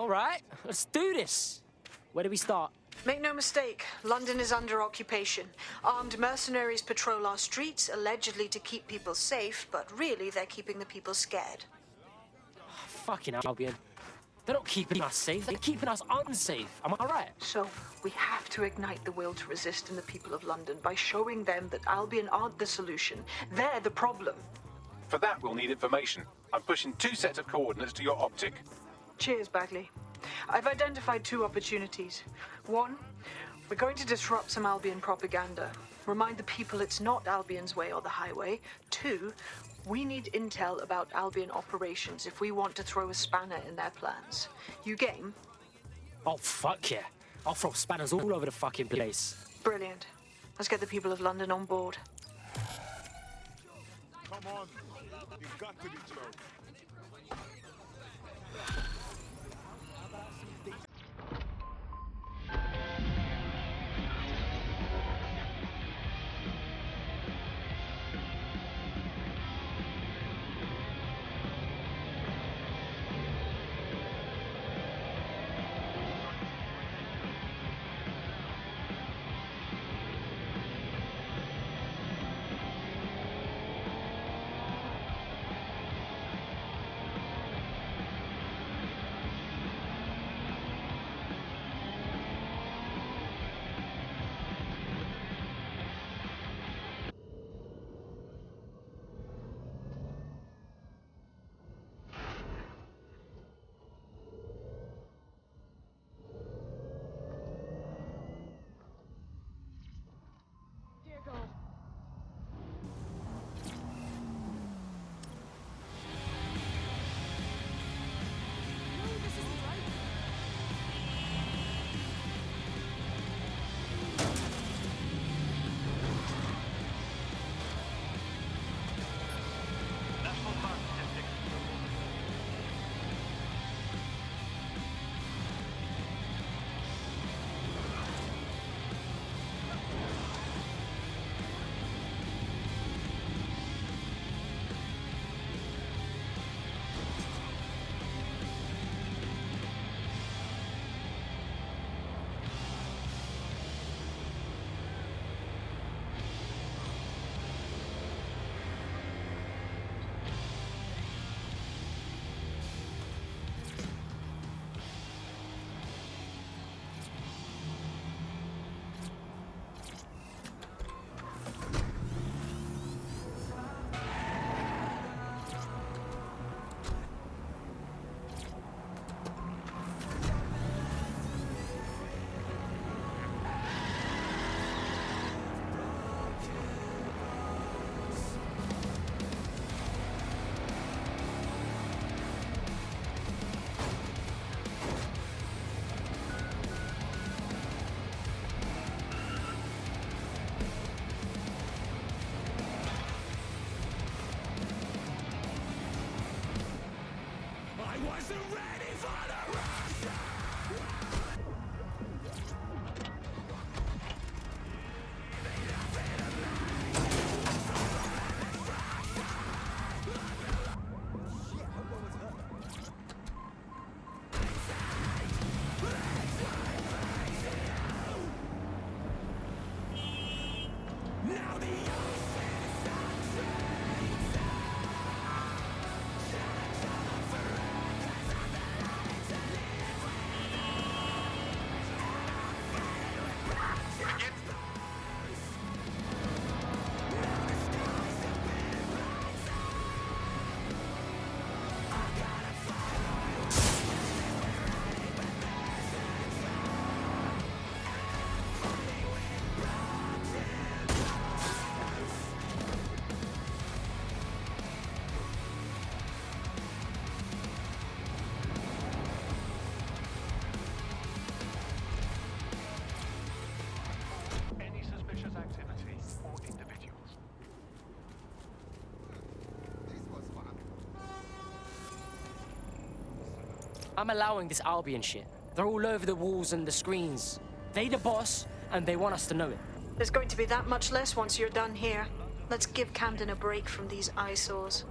All right, let's do this. Where do we start? Make no mistake, London is under occupation. Armed mercenaries patrol our streets, allegedly to keep people safe, but really they're keeping the people scared. Fucking Albion. They're not keeping us safe, they're keeping us unsafe. Am I right? So, we have to ignite the will to resist in the people of London by showing them that Albion aren't the solution. They're the problem. For that, we'll need information. I'm pushing 2 sets of coordinates to your optic. Cheers, Bagley. I've identified 2 opportunities. 1, we're going to disrupt some Albion propaganda. Remind the people it's not Albion's way or the highway. 2, we need intel about Albion operations if we want to throw a spanner in their plans. You game? Oh, fuck yeah. I'll throw spanners all over the fucking place. Brilliant. Let's get the people of London on board. Come on. You've got to be close. I'm allowing this Albion shit. They're all over the walls and the screens. They the boss, and they want us to know it. There's going to be that much less once you're done here. Let's give Camden a break from these eyesores.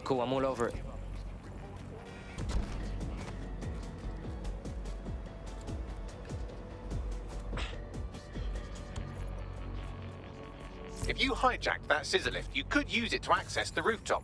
Cool, I'm all over it. If you hijacked that scissor lift, you could use it to access the rooftop.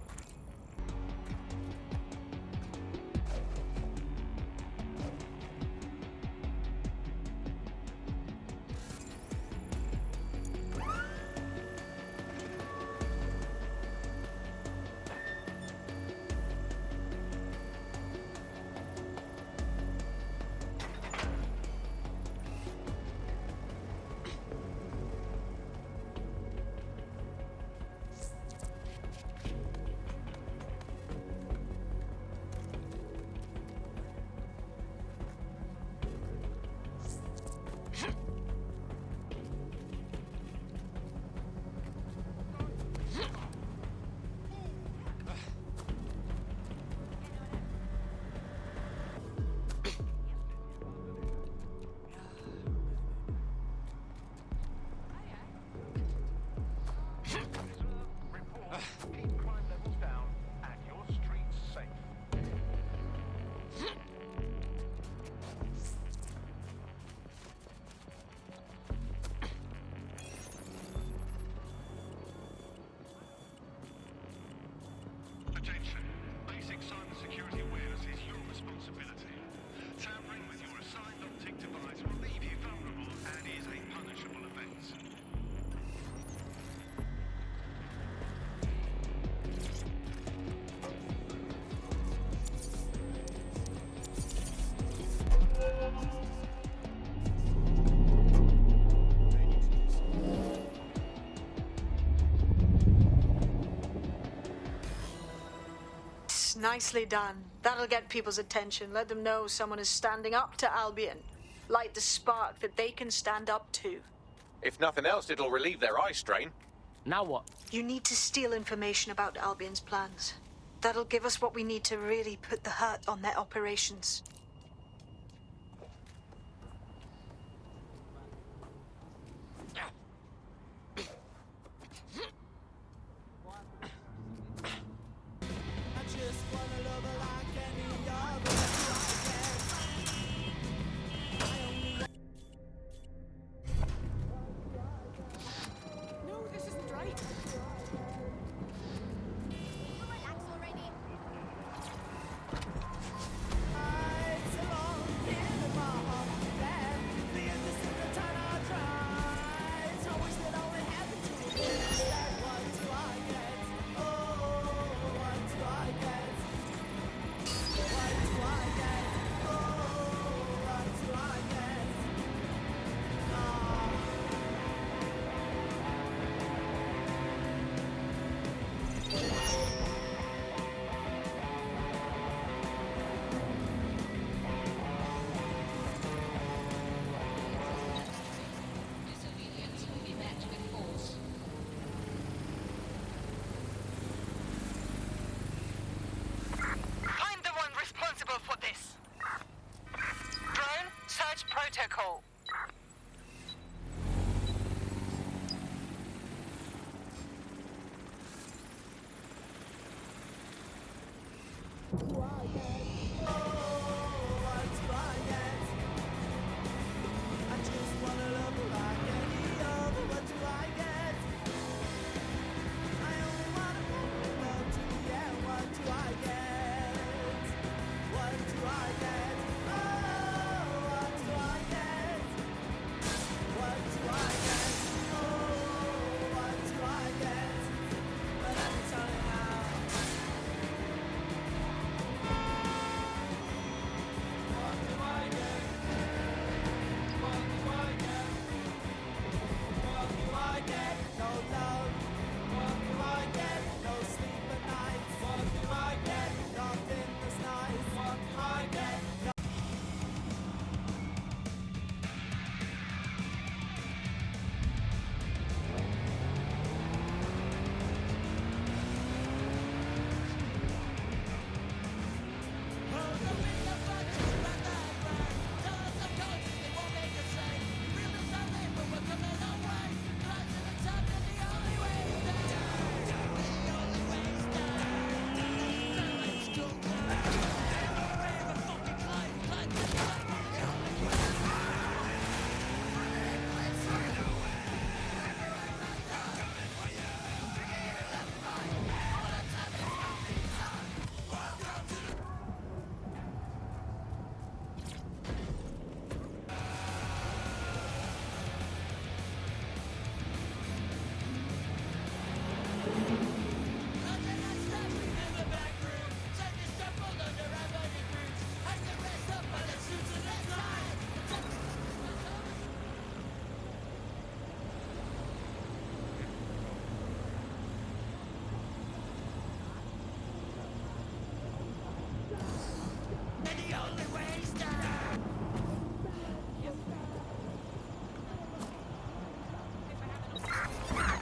Attention. Basic cybersecurity awareness is your responsibility. Tampering with your assigned optic device will leave you vulnerable and is a punishable offense. Nicely done. That'll get people's attention. Let them know someone is standing up to Albion. Light the spark that they can stand up to. If nothing else, it'll relieve their eye strain. Now what? You need to steal information about Albion's plans. That'll give us what we need to really put the hurt on their operations. For this. Drone, search protocol.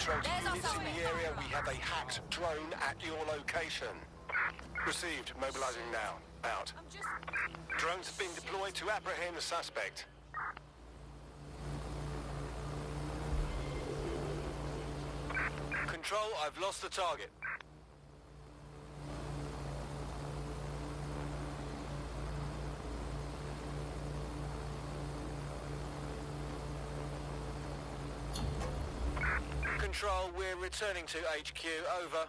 Control to units in the area. We have a hacked drone at your location. Received. Mobilizing now. Out. Drones have been deployed to apprehend the suspect. Control, I've lost the target. Control, we're returning to HQ. Over.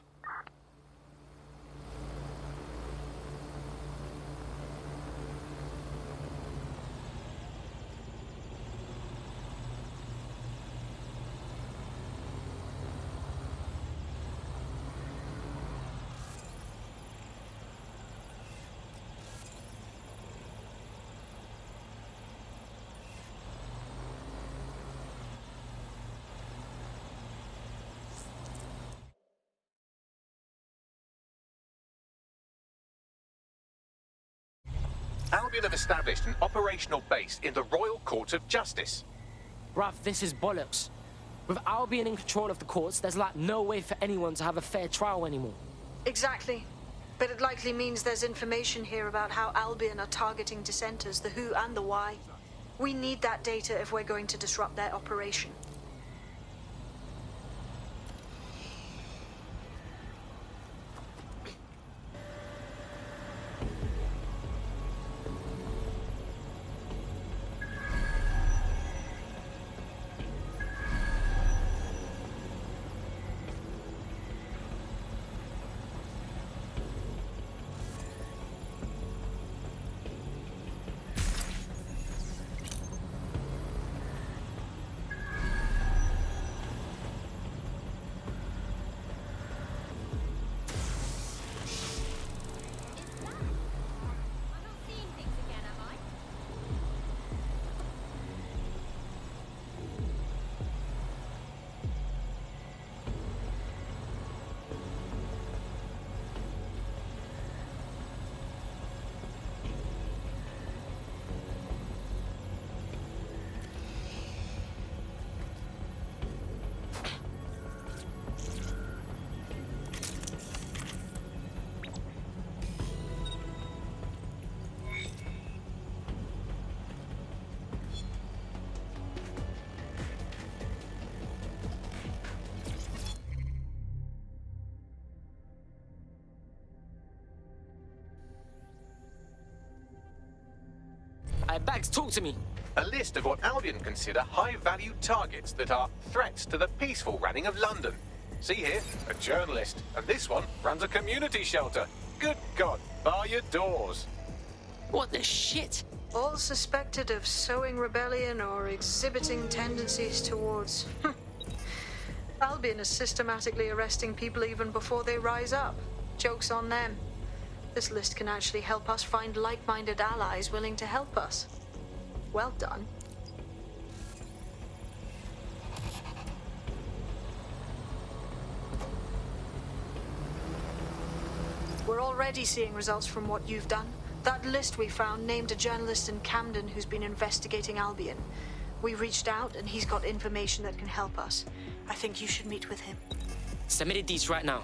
Albion have established an operational base in the Royal Court of Justice. Bruv, this is bollocks. With Albion in control of the courts, there's like no way for anyone to have a fair trial anymore. Exactly. But it likely means there's information here about how Albion are targeting dissenters, the who and the why. We need that data if we're going to disrupt their operation. Bags, talk to me. A list of what Albion consider high-value targets that are threats to the peaceful running of London. See here, a journalist, and this one runs a community shelter. Good God, bar your doors. What the shit? All suspected of sowing rebellion or exhibiting tendencies towards... Albion is systematically arresting people even before they rise up. Joke's on them. This list can actually help us find like-minded allies willing to help us. Well done. We're already seeing results from what you've done. That list we found named a journalist in Camden who's been investigating Albion. We reached out and he's got information that can help us. I think you should meet with him. Submitted these right now.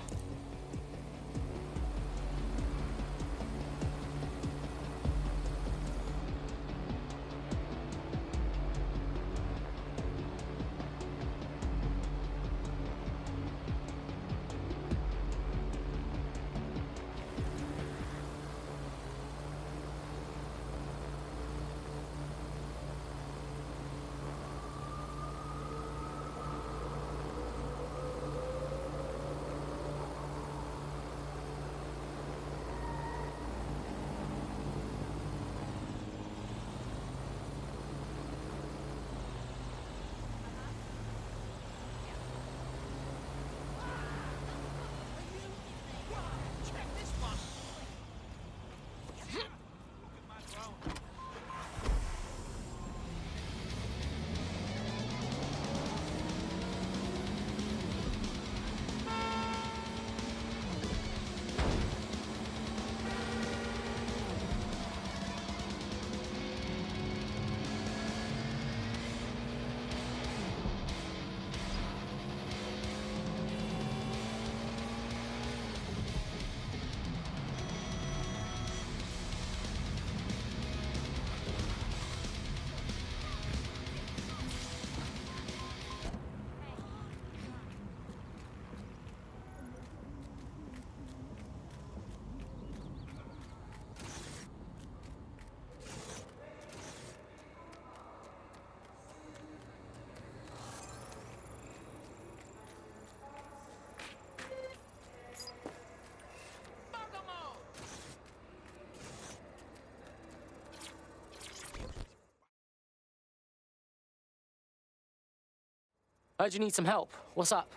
Heard you need some help. What's up?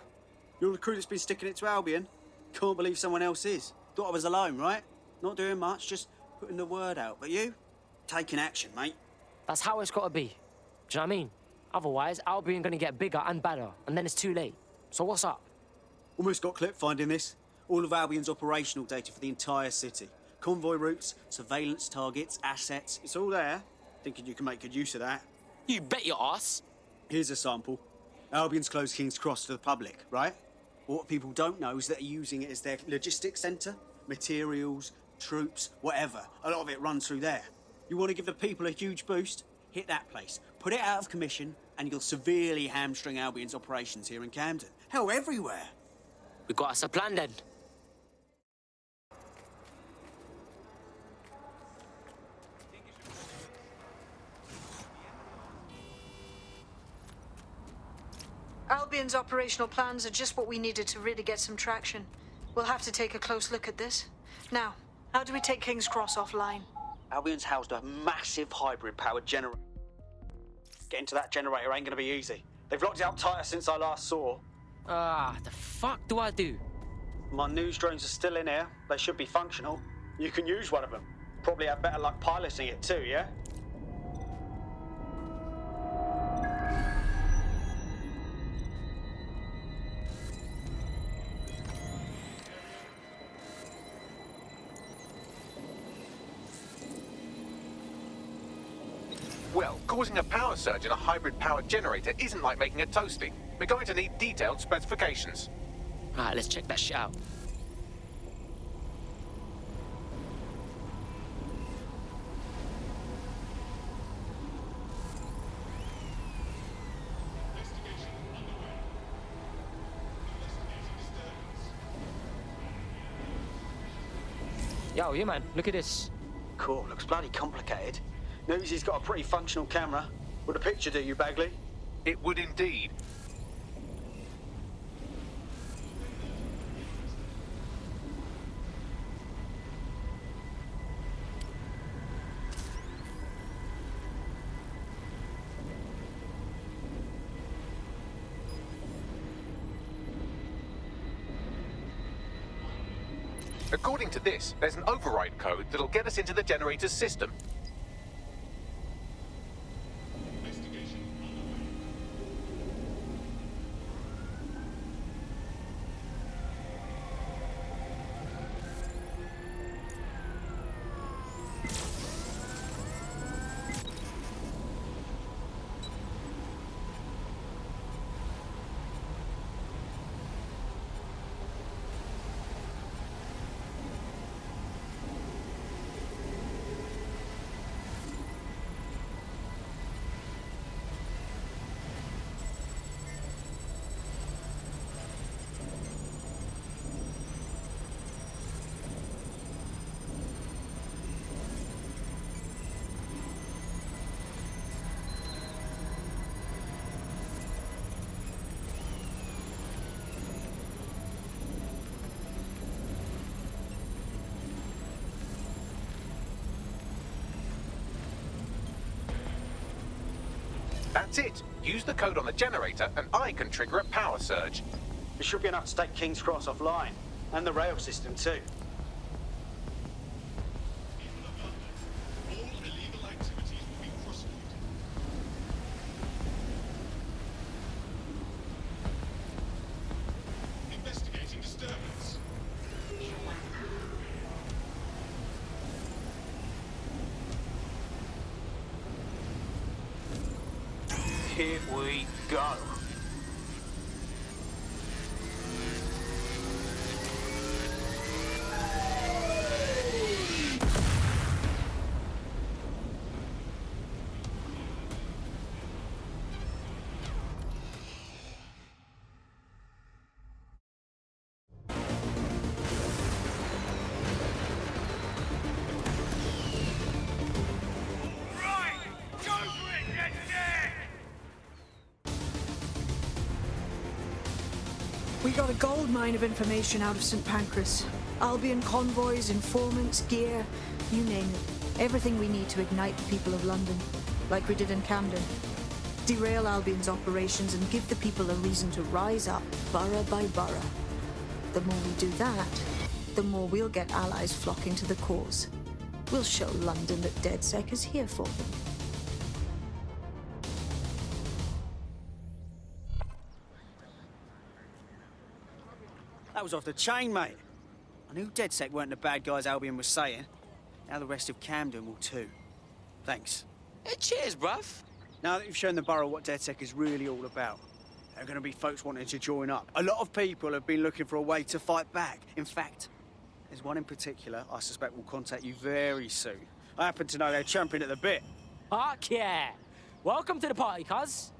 You're the crew that's been sticking it to Albion? Can't believe someone else is. Thought I was alone, right? Not doing much, just putting the word out. But you? Taking action, mate. That's how it's gotta be. Do you know what I mean? Otherwise, Albion gonna get bigger and badder, and then it's too late. So what's up? Almost got clipped finding this. All of Albion's operational data for the entire city. Convoy routes, surveillance targets, assets. It's all there. Thinking you can make good use of that. You bet your ass. Here's a sample. Albion's closed King's Cross to the public, right? What people don't know is that they're using it as their logistics centre. Materials, troops, whatever. A lot of it runs through there. You want to give the people a huge boost? Hit that place. Put it out of commission, and you'll severely hamstring Albion's operations here in Camden. Hell, everywhere. We got us a plan then. Albion's operational plans are just what we needed to really get some traction. We'll have to take a close look at this. Now, how do we take King's Cross offline? Albion's housed a massive hybrid-powered generator. Getting to that generator ain't gonna be easy. They've locked it up tighter since I last saw. The fuck do I do? My news drones are still in here. They should be functional. You can use one of them. Probably have better luck piloting it too, yeah? Well, causing a power surge in a hybrid-powered generator isn't like making a toasty. We're going to need detailed specifications. Alright, let's check that shit out. Yo, yeah man, look at this. Cool, looks bloody complicated. Newsy's got a pretty functional camera. Would a picture do you, Bagley? It would indeed. According to this, there's an override code that'll get us into the generator's system. That's it. Use the code on the generator and I can trigger a power surge. It should be enough to take King's Cross offline. And the rail system too. All illegal activities will be prosecuted. Investigating disturbance. Here we go. We got a gold mine of information out of St. Pancras. Albion convoys, informants, gear, you name it. Everything we need to ignite the people of London, like we did in Camden. Derail Albion's operations and give the people a reason to rise up, borough by borough. The more we do that, the more we'll get allies flocking to the cause. We'll show London that DedSec is here for them. That was off the chain, mate. I knew DedSec weren't the bad guys Albion was saying. Now the rest of Camden will too. Thanks. Hey, cheers, bruv. Now that you've shown the borough what DedSec is really all about, there are going to be folks wanting to join up. A lot of people have been looking for a way to fight back. In fact, there's one in particular I suspect will contact you very soon. I happen to know they're champing at the bit. Fuck yeah. Welcome to the party, cuz.